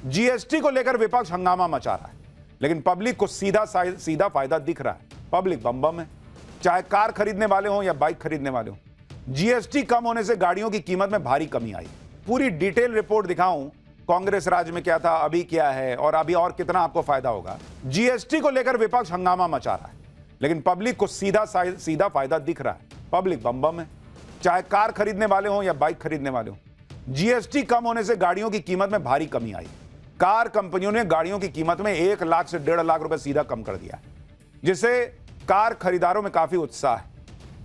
GST को लेकर विपक्ष हंगामा मचा रहा है, लेकिन पब्लिक को सीधा फायदा दिख रहा है। पब्लिक बम बम है, चाहे कार खरीदने वाले हों या बाइक खरीदने वाले हों। जीएसटी कम होने से गाड़ियों की कीमत में भारी कमी आई। पूरी डिटेल रिपोर्ट दिखाऊं, कांग्रेस राज में क्या था, अभी क्या है और अभी और कितना आपको फायदा होगा। जीएसटी को लेकर विपक्ष हंगामा मचा रहा है, लेकिन पब्लिक को सीधा फायदा दिख रहा है। पब्लिक बम बम है, चाहे कार खरीदने वाले हों या बाइक खरीदने वाले हों। जीएसटी कम होने से गाड़ियों की कीमत में भारी कमी आई। कार कंपनियों ने गाड़ियों की कीमत में 1 लाख से 1.5 लाख रुपए सीधा कम कर दिया, जिससे कार खरीदारों में काफी उत्साह है।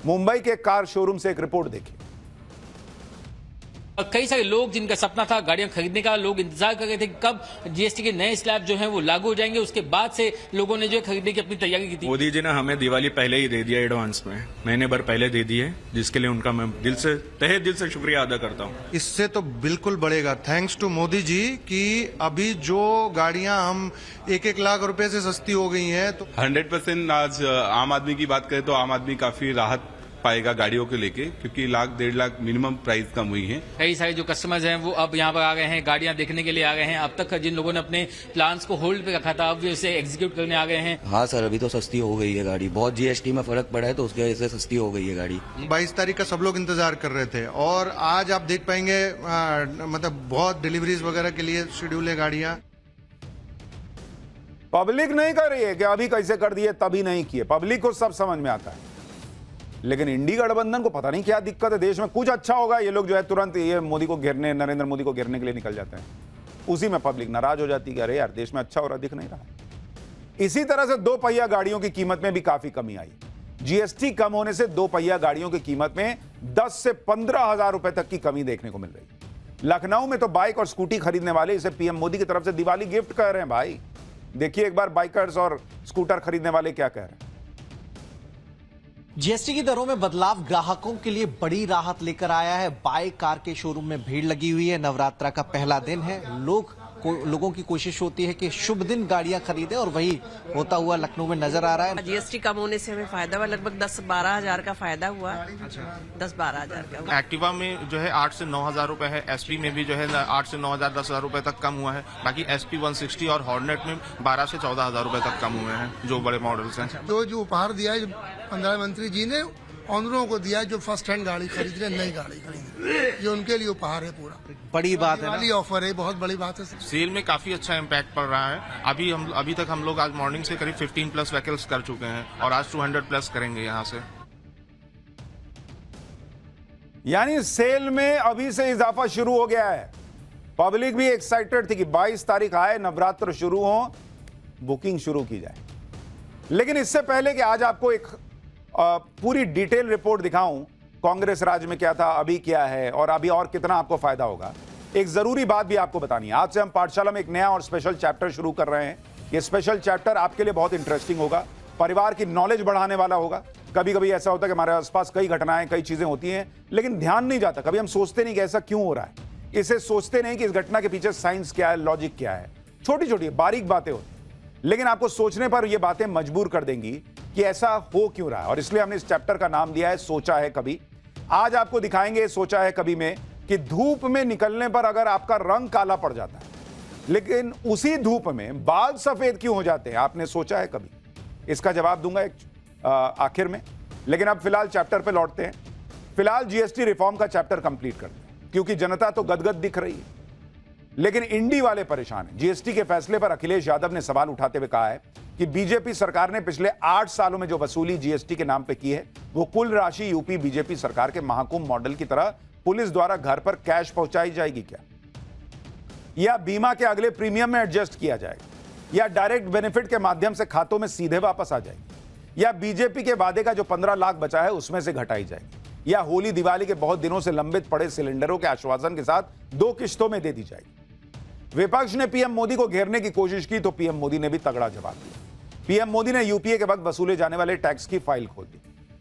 मुंबई के कार शोरूम से एक रिपोर्ट देखिए। कई सारे लोग जिनका सपना था गाड़ियां खरीदने का, लोग इंतजार कर रहे थे कि कब जीएसटी के नए स्लैब जो हैं वो लागू हो जाएंगे। उसके बाद से लोगों ने जो है खरीदने की अपनी तैयारी की थी। मोदी जी ने हमें दिवाली पहले ही दे दिया, एडवांस में महीने भर पहले दे दी है, जिसके लिए उनका मैं तहे दिल से शुक्रिया अदा करता हूँ। इससे तो बिल्कुल बढ़ेगा, थैंक्स टू मोदी जी कि अभी जो गाड़ियां हम 1-1 लाख रुपए से सस्ती हो गई हैं। तो 100% आज आम आदमी की बात करें तो आम आदमी काफी राहत पाएगा गाड़ियों को लेके, क्योंकि 1 लाख 1.5 लाख मिनिमम प्राइस कम हुई है। कई सारे जो कस्टमर्स हैं वो अब यहाँ पर आ गए हैं, गाड़ियां देखने के लिए आ गए हैं। अब तक जिन लोगों ने अपने प्लान्स को होल्ड पे रखा था, अब वे उसे एग्जीक्यूट करने आ गए हैं। हाँ सर, अभी तो सस्ती हो गई है गाड़ी, बहुत जीएसटी में फर्क पड़ा है तो उसकी वजह से सस्ती हो गई है गाड़ी। 22 तारीख का सब लोग इंतजार कर रहे थे और आज आप देख पाएंगे मतलब बहुत डिलीवरीज वगैरह के लिए शेड्यूल है गाड़ियां। पब्लिक नहीं कर रही है कि अभी कैसे कर दिए तभी नहीं किए, पब्लिक को सब समझ में आता है। लेकिन इंडी गठबंधन को पता नहीं क्या दिक्कत है, देश में कुछ अच्छा होगा ये लोग जो है तुरंत ये मोदी को घेरने, नरेंद्र मोदी को घेरने के लिए निकल जाते हैं। उसी में पब्लिक नाराज हो जाती है, अरे यार देश में अच्छा हो रहा दिख नहीं रहा। इसी तरह से 2 पहिया गाड़ियों की कीमत में भी काफी कमी आई। जीएसटी कम होने से 2 पहिया गाड़ियों की कीमत में 10 से 15 हजार रुपए तक की कमी देखने को मिल रही। लखनऊ में तो बाइक और स्कूटी खरीदने वाले इसे पीएम मोदी की तरफ से दिवाली गिफ्ट कह रहे हैं। भाई देखिए एक बार बाइकर्स और स्कूटर खरीदने वाले क्या कह रहे हैं। जीएसटी की दरों में बदलाव ग्राहकों के लिए बड़ी राहत लेकर आया है। बाइक कार के शोरूम में भीड़ लगी हुई है। नवरात्रा का पहला दिन है, लोगों की कोशिश होती है कि शुभ दिन गाड़ियां खरीदें और वही होता हुआ लखनऊ में नजर आ रहा है। जीएसटी कम होने से हमें फायदा हुआ, लगभग 10-12 हजार का फायदा हुआ। 10-12 हजार का। एक्टिवा में जो है 8 से 9 हजार रुपए है, एसपी में भी जो है 8 से 9 हजार 10 हजार रुपए तक कम हुआ है। बाकी एसपी 160 और हॉर्नेट में 12 से 14 हजार रुपए तक कम हुए हैं जो बड़े मॉडल्स हैं। तो जो उपहार दिया है प्रधानमंत्री जी ने ऑनरों को दिया है, जो फर्स्ट हैंड गाड़ी खरीद रहे, नई गाड़ी खरीद रहे, ये उनके लिए उपहार है। पूरा बड़ी बात है, वाली ऑफर है, बहुत बड़ी बात है। सेल में काफी अच्छा इम्पैक्ट पड़ रहा है। अभी तक हम लोग आज मॉर्निंग से करीब 15+ व्हीकल्स कर चुके हैं और आज 200+ करेंगे यहाँ से। यानी सेल में अभी से इजाफा शुरू हो गया है। पब्लिक भी एक्साइटेड थी कि 22 तारीख आए, नवरात्र शुरू हो, बुकिंग शुरू की जाए। लेकिन इससे पहले कि आज आपको एक पूरी डिटेल रिपोर्ट दिखाऊं, कांग्रेस राज में क्या था, अभी क्या है और अभी और कितना आपको फायदा होगा, एक जरूरी बात भी आपको बतानी है। आज से हम पाठशाला में एक नया और स्पेशल चैप्टर शुरू कर रहे हैं। यह स्पेशल चैप्टर आपके लिए बहुत इंटरेस्टिंग होगा, परिवार की नॉलेज बढ़ाने वाला होगा। कभी कभी ऐसा होता है कि हमारे आसपास कई घटनाएं, कई चीजें होती हैं, लेकिन ध्यान नहीं जाता। कभी हम सोचते नहीं कि ऐसा क्यों हो रहा है, इसे सोचते नहीं कि इस घटना के पीछे साइंस क्या है, लॉजिक क्या है। छोटी छोटी बारीक बातें होती, लेकिन आपको सोचने पर यह बातें मजबूर कर देंगी कि ऐसा हो क्यों रहा है। और इसलिए हमने इस चैप्टर का नाम दिया है सोचा है कभी। आज आपको दिखाएंगे सोचा है कभी में कि धूप में निकलने पर अगर आपका रंग काला पड़ जाता है, लेकिन उसी धूप में बाल सफेद क्यों हो जाते हैं, आपने सोचा है कभी? इसका जवाब दूंगा एक आखिर में। लेकिन अब फिलहाल चैप्टर पे लौटते हैं। फिलहाल जीएसटी रिफॉर्म का चैप्टर कंप्लीट करते हैं, क्योंकि जनता तो गदगद दिख रही है, लेकिन इंडी वाले परेशान हैं। जीएसटी के फैसले पर अखिलेश यादव ने सवाल उठाते हुए कहा है कि बीजेपी सरकार ने पिछले 8 सालों में जो वसूली जीएसटी के नाम पे की है, वो कुल राशि यूपी बीजेपी सरकार के महाकुंभ मॉडल की तरह पुलिस द्वारा घर पर कैश पहुंचाई जाएगी क्या, या बीमा के अगले प्रीमियम में एडजस्ट किया जाएगा, या डायरेक्ट बेनिफिट के माध्यम से खातों में सीधे वापस आ जाएगी, या बीजेपी के वादे का जो 15 लाख बचा है उसमें से घटाई जाएगी, या होली दिवाली के बहुत दिनों से लंबित पड़े सिलेंडरों के आश्वासन के साथ 2 किश्तों में दे दी जाएगी। विपक्ष ने पीएम मोदी को घेरने की कोशिश की तो पीएम मोदी ने भी तगड़ा जवाब दिया। पीएम मोदी ने यूपीए के वक्त वसूले जाने वाले टैक्स की फाइल खोल दी।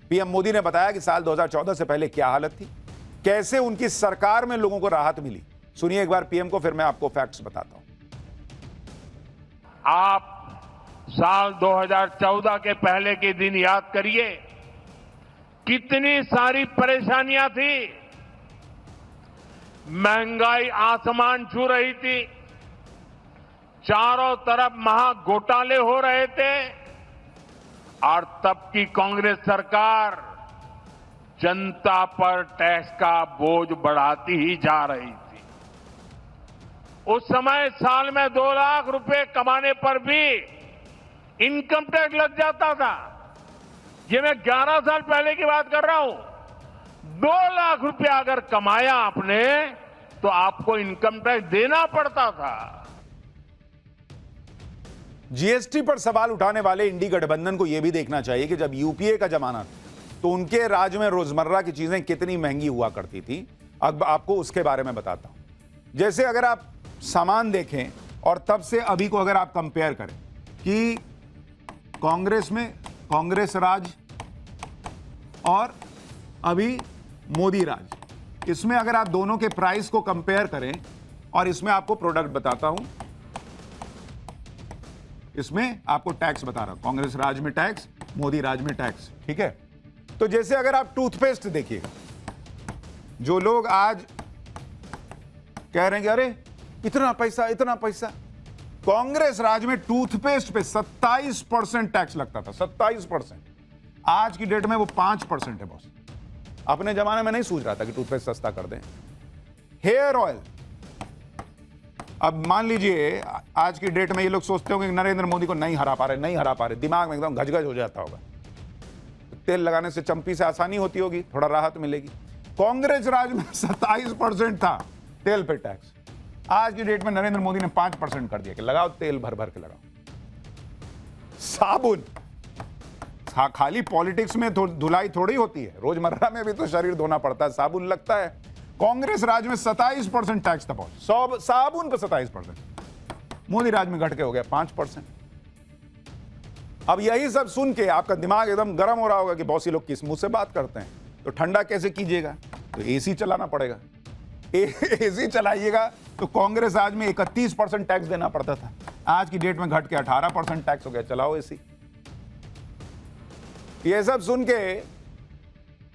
पीएम मोदी ने बताया कि साल 2014 से पहले क्या हालत थी, कैसे उनकी सरकार में लोगों को राहत मिली। सुनिए एक बार पीएम को, फिर मैं आपको फैक्ट्स बताता हूं। आप साल 2014 के पहले के दिन याद करिए, कितनी सारी परेशानियां थी, महंगाई आसमान छू रही थी, चारों तरफ महा घोटाले हो रहे थे और तब की कांग्रेस सरकार जनता पर टैक्स का बोझ बढ़ाती ही जा रही थी। उस समय साल में 2 लाख रुपए कमाने पर भी इनकम टैक्स लग जाता था। ये मैं 11 साल पहले की बात कर रहा हूं। 2 लाख रुपया अगर कमाया आपने तो आपको इनकम टैक्स देना पड़ता था। जीएसटी पर सवाल उठाने वाले इंडी गठबंधन को यह भी देखना चाहिए कि जब यूपीए का जमाना था तो उनके राज्य में रोजमर्रा की चीजें कितनी महंगी हुआ करती थी। अब आपको उसके बारे में बताता हूं। जैसे अगर आप सामान देखें और तब से अभी को अगर आप कंपेयर करें कि कांग्रेस में कांग्रेस राज और अभी मोदी राज, इसमें अगर आप दोनों के प्राइस को कंपेयर करें और इसमें आपको प्रोडक्ट बताता हूं, इसमें आपको टैक्स बता रहा हूं, कांग्रेस राज में टैक्स, मोदी राज में टैक्स, ठीक है। तो जैसे अगर आप टूथपेस्ट देखिएगा, जो लोग आज कह रहे हैं कि अरे इतना पैसा, कांग्रेस राज में टूथपेस्ट पे 27% टैक्स लगता था, 27%। आज की डेट में वो 5% है बॉस। अपने जमाने में नहीं सूझ रहा था कि टूथपेस्ट सस्ता कर दें। हेयर ऑयल, अब मान लीजिए आज की डेट में ये लोग सोचते होंगे कि नरेंद्र मोदी को नहीं हरा पा रहे, दिमाग में एकदम गजगज हो जाता होगा। तेल लगाने से चंपी से आसानी होती होगी, थोड़ा राहत मिलेगी। कांग्रेस राज में 27% था तेल पे टैक्स। आज की डेट में नरेंद्र मोदी ने 5% कर दिया कि लगाओ तेल भर भर के लगाओ। साबुन, खाली पॉलिटिक्स में धुलाई थोड़ी होती है, रोजमर्रा में भी तो शरीर धोना पड़ता है, साबुन लगता है। कांग्रेस राज में 27% टैक्स था बॉस, साबुन पे 27%। मोदी राज में घट के हो गया 5%। अब यही सब सुन के आपका दिमाग एकदम गर्म हो रहा होगा कि बॉस ये लोग किस मुंह से बात करते हैं, तो ठंडा कैसे कीजिएगा, तो एसी चलाना पड़ेगा। एसी चलाइएगा तो कांग्रेस राज में 31% टैक्स देना पड़ता था, आज की डेट में घट के 18% टैक्स हो गया। चलाओ एसी। ये सब सुन के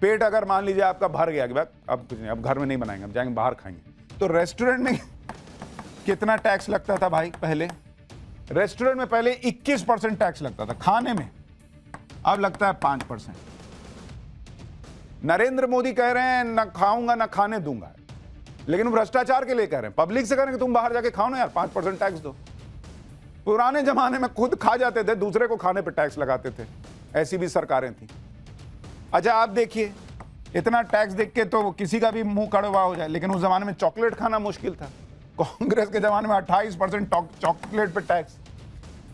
पेट अगर मान लीजिए आपका भर गया कि अब कुछ नहीं, अब घर में नहीं बनाएंगे, अब जाएंगे बाहर खाएंगे, तो रेस्टोरेंट में कितना टैक्स लगता था भाई? पहले रेस्टोरेंट में पहले 21% टैक्स लगता था खाने में, अब लगता है 5%। नरेंद्र मोदी कह रहे हैं ना खाऊंगा ना खाने दूंगा, लेकिन भ्रष्टाचार के लिए कह रहे हैं, पब्लिक से कह रहे हैं कि तुम बाहर जाके खाओ ना यार, 5% टैक्स दो। पुराने जमाने में खुद खा जाते थे, दूसरे को खाने पर टैक्स लगाते थे, ऐसी भी सरकारें थी। अच्छा आप देखिए, इतना टैक्स देख के तो किसी का भी मुंह कड़वा हो जाए, लेकिन उस जमाने में चॉकलेट खाना मुश्किल था। कांग्रेस के जमाने में 28% चॉकलेट पे टैक्स,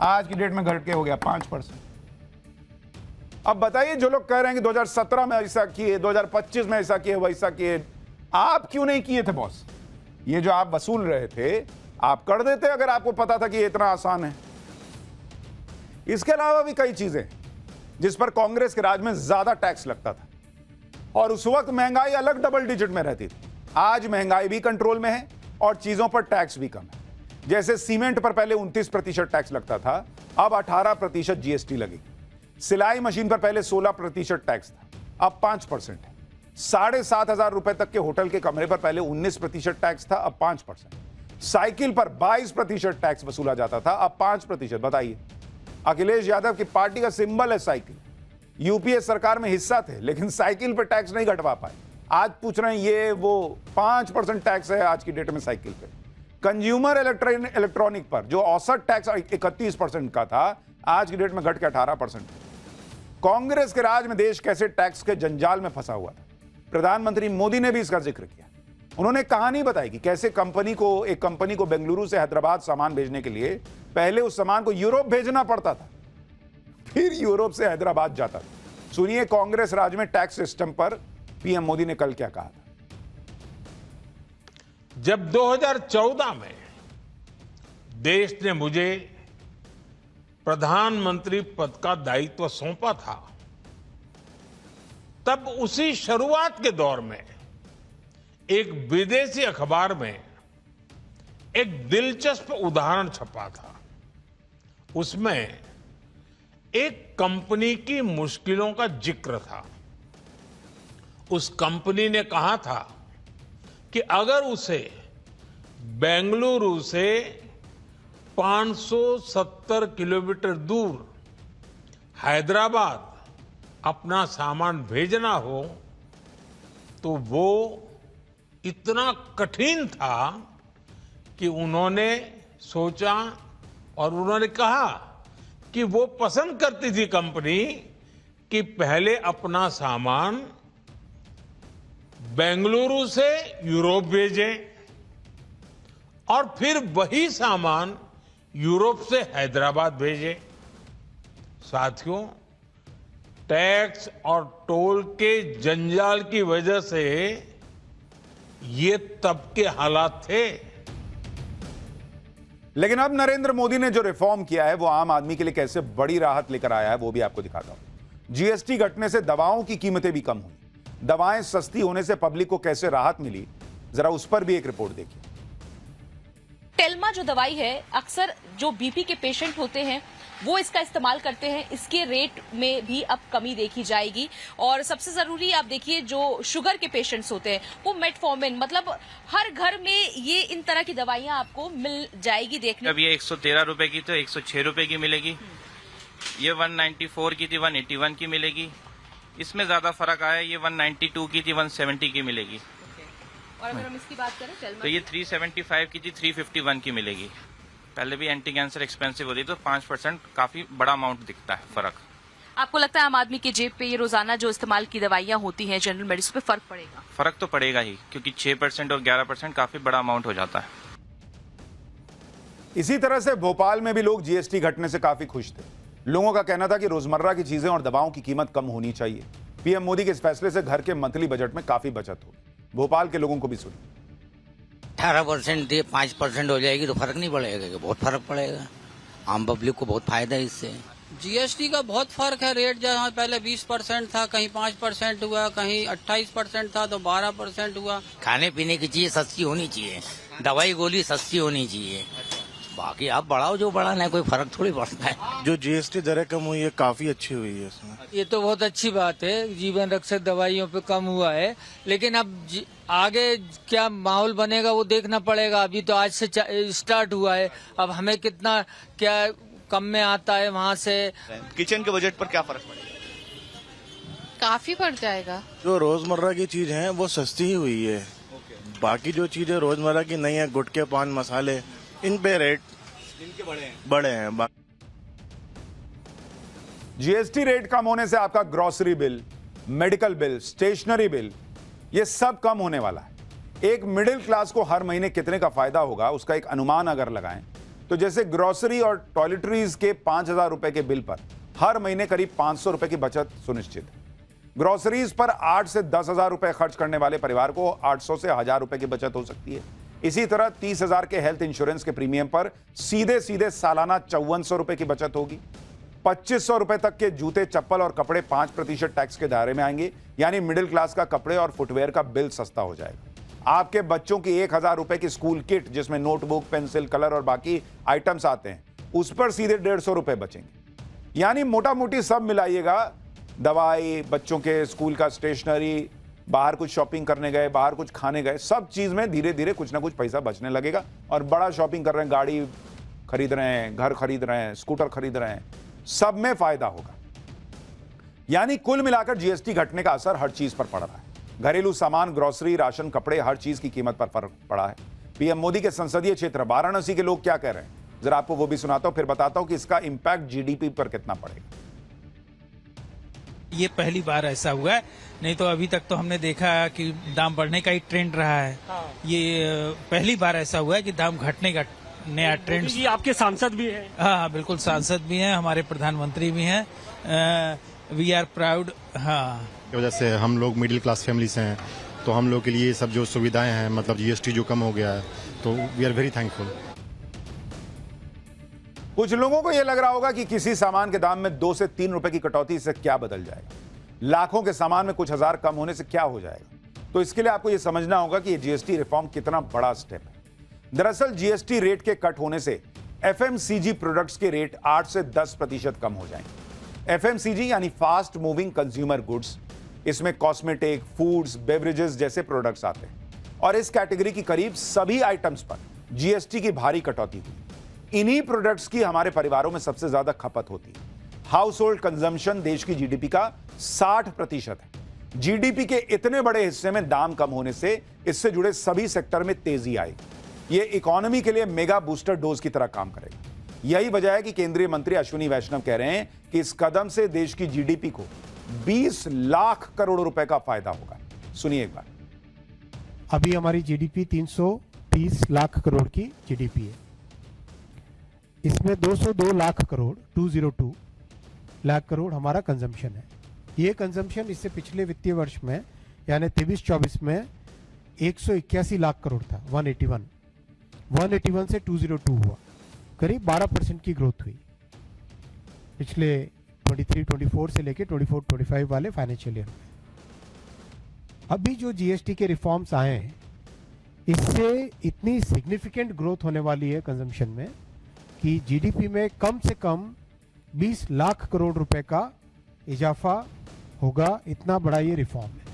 आज की डेट में घट के हो गया 5%। अब बताइए, जो लोग कह रहे हैं कि 2017 में ऐसा किए, 2025 में ऐसा किए, वैसा किए, आप क्यों नहीं किए थे बॉस? ये जो आप वसूल रहे थे, आप कर देते अगर आपको पता था कि ये इतना आसान है। इसके अलावा भी कई चीजें जिस पर कांग्रेस के राज में ज्यादा टैक्स लगता था, और उस वक्त महंगाई अलग डबल डिजिट में रहती थी। आज महंगाई भी कंट्रोल में है और चीजों पर टैक्स भी कम है। जैसे सीमेंट पर पहले 29% टैक्स लगता था, अब 18% जीएसटी लगी। सिलाई मशीन पर पहले 16% टैक्स था, अब 5% है। 7,500 रुपए तक के होटल के कमरे पर पहले 19% टैक्स था, अब 5%। साइकिल पर 22% टैक्स वसूला जाता था, अब 5%। बताइए, अखिलेश यादव की पार्टी का सिंबल है साइकिल, यूपीए सरकार में हिस्सा थे, लेकिन साइकिल पर टैक्स नहीं घटवा पाए। आज पूछ रहे हैं ये वो 5% टैक्स है आज की डेट में साइकिल पे। कंज्यूमर इलेक्ट्रॉनिक पर जो औसत टैक्स 31% का था, आज की डेट में घट के 18%। कांग्रेस के राज में देश कैसे टैक्स के जंजाल में फंसा हुआ था, प्रधानमंत्री मोदी ने भी इसका जिक्र किया। उन्होंने कहानी बताई कि कैसे एक कंपनी को बेंगलुरु से हैदराबाद सामान भेजने के लिए पहले उस सामान को यूरोप भेजना पड़ता था, फिर यूरोप से हैदराबाद जाता था। सुनिए कांग्रेस राज में टैक्स सिस्टम पर पीएम मोदी ने कल क्या कहा था। जब 2014 में देश ने मुझे प्रधानमंत्री पद का दायित्व सौंपा था, तब उसी शुरुआत के दौर में एक विदेशी अखबार में एक दिलचस्प उदाहरण छपा था। उसमें एक कंपनी की मुश्किलों का जिक्र था। उस कंपनी ने कहा था कि अगर उसे बेंगलुरु से 570 किलोमीटर दूर हैदराबाद अपना सामान भेजना हो तो वो इतना कठिन था कि उन्होंने सोचा और उन्होंने कहा कि वो पसंद करती थी कंपनी कि पहले अपना सामान बेंगलुरु से यूरोप भेजे और फिर वही सामान यूरोप से हैदराबाद भेजे। साथियों, टैक्स और टोल के जंजाल की वजह से ये तब के हालात थे। लेकिन अब नरेंद्र मोदी ने जो रिफॉर्म किया है वो आम आदमी के लिए कैसे बड़ी राहत लेकर आया है वो भी आपको दिखाता हूं। जीएसटी घटने से दवाओं की कीमतें भी कम हुई। दवाएं सस्ती होने से पब्लिक को कैसे राहत मिली, जरा उस पर भी एक रिपोर्ट देखिए। टेल्मा जो दवाई है, अक्सर जो बीपी के पेशेंट होते हैं वो इसका इस्तेमाल करते हैं। इसके रेट में भी अब कमी देखी जाएगी। और सबसे जरूरी आप देखिए, जो शुगर के पेशेंट्स होते हैं वो मेटफॉर्मिन, मतलब हर घर में ये इन तरह की दवाइयां आपको मिल जाएगी देखने। अब ये 113 रुपए की तो 106 रुपए की मिलेगी। ये 194 की थी 181 की मिलेगी। इसमें ज्यादा फर्क आया, ये 192 की थी 170 की मिलेगी। और अगर हम इसकी बात करें तो ये 375 की थी 351 की मिलेगी। पहले भी एंटी कैंसर एक्सपेंसिव होती तो 5% काफी बड़ा अमाउंट दिखता है फर्क। आपको लगता है आम आदमी की जेब पे ये रोजाना जो इस्तेमाल की दवाइयां होती हैं जनरल मेडिसिन पे फर्क पड़ेगा? फर्क तो पड़ेगा ही, क्योंकि 6% और 11% काफी बड़ा अमाउंट हो जाता है। इसी तरह से भोपाल में भी लोग जीएसटी घटने से काफी खुश थे। लोगों का कहना था कि रोजमर्रा की चीजें और दवाओं की कीमत कम होनी चाहिए। पीएम मोदी के इस फैसले से घर के मंथली बजट में काफी बचत होगी। भोपाल के लोगों को भी सुनिए। 18% 5% हो जाएगी तो फर्क नहीं पड़ेगा कि बहुत फर्क पड़ेगा। आम पब्लिक को बहुत फायदा है इससे। जीएसटी का बहुत फर्क है। रेट जहाँ पहले 20% था, कहीं 5% हुआ, कहीं 28% था तो 12% हुआ। खाने पीने की चीजें सस्ती होनी चाहिए, दवाई गोली सस्ती होनी चाहिए। बाकी आप बढ़ाओ जो बढ़ाना है, कोई फर्क थोड़ी पड़ता है। जो जीएसटी दरें कम हुई है काफी अच्छी हुई है इसमें। ये तो बहुत अच्छी बात है, जीवन रक्षक दवाइयों पे कम हुआ है। लेकिन अब आगे क्या माहौल बनेगा वो देखना पड़ेगा। अभी तो आज से स्टार्ट हुआ है, अब हमें कितना क्या कम में आता है वहाँ से। किचन के बजट पर क्या फर्क पड़ेगा? काफी पड़ जाएगा। जो रोजमर्रा की चीज है वो सस्ती ही हुई है। बाकी जो चीजें रोजमर्रा की नहीं है, गुटखे पान मसाले, इन पे रेट बड़े हैं। जीएसटी रेट कम होने से आपका grocery bill, medical bill, stationery bill, ये सब कम होने वाला है। एक मिडिल क्लास को हर महीने कितने का फायदा होगा उसका एक अनुमान अगर लगाएं तो जैसे ग्रोसरी और टॉयलेटरीज के 5,000 रुपए के बिल पर हर महीने करीब 500 रुपए की बचत सुनिश्चित है। ग्रोसरीज पर 8 से 10,000 रुपए खर्च करने वाले परिवार को 800 से 1,000 रुपए की बचत हो सकती है। इसी तरह 30,000 के हेल्थ इंश्योरेंस के प्रीमियम पर सीधे सीधे सालाना 5400 रुपए की बचत होगी। 2500 रुपए तक के जूते, चप्पल और कपड़े 5% टैक्स के दायरे में आएंगे, यानी मिडिल क्लास का कपड़े और फुटवेयर का बिल सस्ता हो जाएगा। आपके बच्चों की 1,000 रुपए की स्कूल किट जिसमें नोटबुक, पेंसिल, कलर और बाकी आइटम्स आते हैं, उस पर सीधे 150 रुपए बचेंगे। यानी मोटा मोटी सब मिलाइएगा, दवाई, बच्चों के स्कूल का स्टेशनरी, बाहर कुछ शॉपिंग करने गए, बाहर कुछ खाने गए, सब चीज में धीरे धीरे कुछ ना कुछ पैसा बचने लगेगा। और बड़ा शॉपिंग कर रहे हैं, गाड़ी खरीद रहे हैं, घर खरीद रहे हैं, स्कूटर खरीद रहे हैं, सब में फायदा होगा। यानी कुल मिलाकर जीएसटी घटने का असर हर चीज पर पड़ रहा है। घरेलू सामान, ग्रोसरी, राशन, कपड़े, हर चीज की कीमत पर फर्क पड़ा है। पीएम मोदी के संसदीय क्षेत्र वाराणसी के लोग क्या कह रहे हैं, जरा आपको वो भी सुनाता हूं, फिर बताता हूं कि इसका इंपैक्ट जीडीपी पर कितना पड़ेगा। ये पहली बार ऐसा हुआ है, नहीं तो अभी तक तो हमने देखा कि दाम बढ़ने का ही ट्रेंड रहा है। ये पहली बार ऐसा हुआ है कि दाम घटने का नया ट्रेंड। जी आपके सांसद भी हैं? हाँ, बिल्कुल सांसद भी हैं, हमारे प्रधानमंत्री भी हैं। We are proud. हाँ, की वजह से हम लोग मिडिल क्लास फैमिली से हैं, तो हम लोग के लिए सब जो सुविधाएं हैं, मतलब जीएसटी जो कम हो गया है, तो वी आर वेरी थैंकफुल। कुछ लोगों को यह लग रहा होगा कि किसी सामान के दाम में 2 से 3 रुपए की कटौती से क्या बदल जाएगा, लाखों के सामान में कुछ हजार कम होने से क्या हो जाएगा। तो इसके लिए आपको यह समझना होगा कि यह जीएसटी रिफॉर्म कितना बड़ा स्टेप है। दरअसल जीएसटी रेट के कट होने से एफएमसीजी प्रोडक्ट्स के रेट 8 से 10% कम हो जाएंगे। एफएमसीजी यानी फास्ट मूविंग कंज्यूमर गुड्स, इसमें कॉस्मेटिक, फूड्स, बेवरेजेस जैसे प्रोडक्ट्स आते हैं और इस कैटेगरी की करीब सभी आइटम्स पर जीएसटी की भारी कटौती हुई। इन्हीं प्रोडक्ट्स की हमारे परिवारों में सबसे ज्यादा खपत होती है। हाउस होल्ड कंजम्पशन देश की जीडीपी का 60% है। जीडीपी के इतने बड़े हिस्से में दाम कम होने से इससे जुड़े सभी सेक्टर में तेजी आएगी। यह इकोनॉमी के लिए मेगा बूस्टर डोज की तरह काम करेगा। यही वजह है कि केंद्रीय मंत्री अश्विनी वैष्णव कह रहे हैं कि इस कदम से देश की जीडीपी को 20 लाख करोड़ रुपए का फायदा होगा। सुनिए एक बार। अभी हमारी जीडीपी 330 लाख करोड़ की जीडीपी है। इसमें 202 लाख करोड़ 202 लाख करोड़ हमारा कंजम्पशन है। ये कंजम्पशन इससे पिछले वित्तीय वर्ष में यानी 23-24 में 181 लाख करोड़ था। 181 से 202 हुआ, करीब 12% की ग्रोथ हुई पिछले 23-24 से लेके 24-25 वाले फाइनेंशियल ईयर में। अभी जो जीएसटी के रिफॉर्म्स आए हैं इससे इतनी सिग्निफिकेंट ग्रोथ होने वाली है कंजम्पशन में कि जीडीपी में कम से कम 20 लाख करोड़ रुपए का इजाफा होगा। इतना बड़ा ये रिफॉर्म है।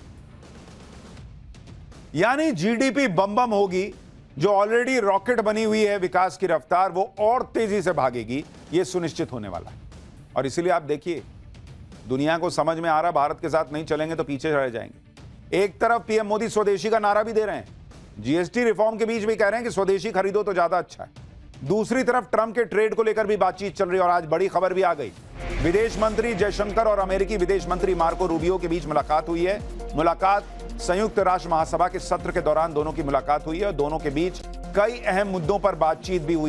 यानी जीडीपी बम बम होगी। जो ऑलरेडी रॉकेट बनी हुई है विकास की रफ्तार वो और तेजी से भागेगी, ये सुनिश्चित होने वाला है। और इसीलिए आप देखिए दुनिया को समझ में आ रहा भारत के साथ नहीं चलेंगे तो पीछे रह जाएंगे। एक तरफ पीएम मोदी स्वदेशी का नारा भी दे रहे हैं, जीएसटी रिफॉर्म के बीच भी कह रहे हैं कि स्वदेशी खरीदो तो ज्यादा अच्छा है। दूसरी तरफ ट्रंप के ट्रेड को लेकर भी बातचीत चल रही है और आज बड़ी खबर भी आ गई। विदेश मंत्री जयशंकर और अमेरिकी विदेश मंत्री मार्को रूबियो के बीच मुलाकात हुई है। मुलाकात संयुक्त राष्ट्र महासभा के सत्र के दौरान दोनों की मुलाकात हुई है और दोनों के बीच कई अहम मुद्दों पर बातचीत भी हुई है।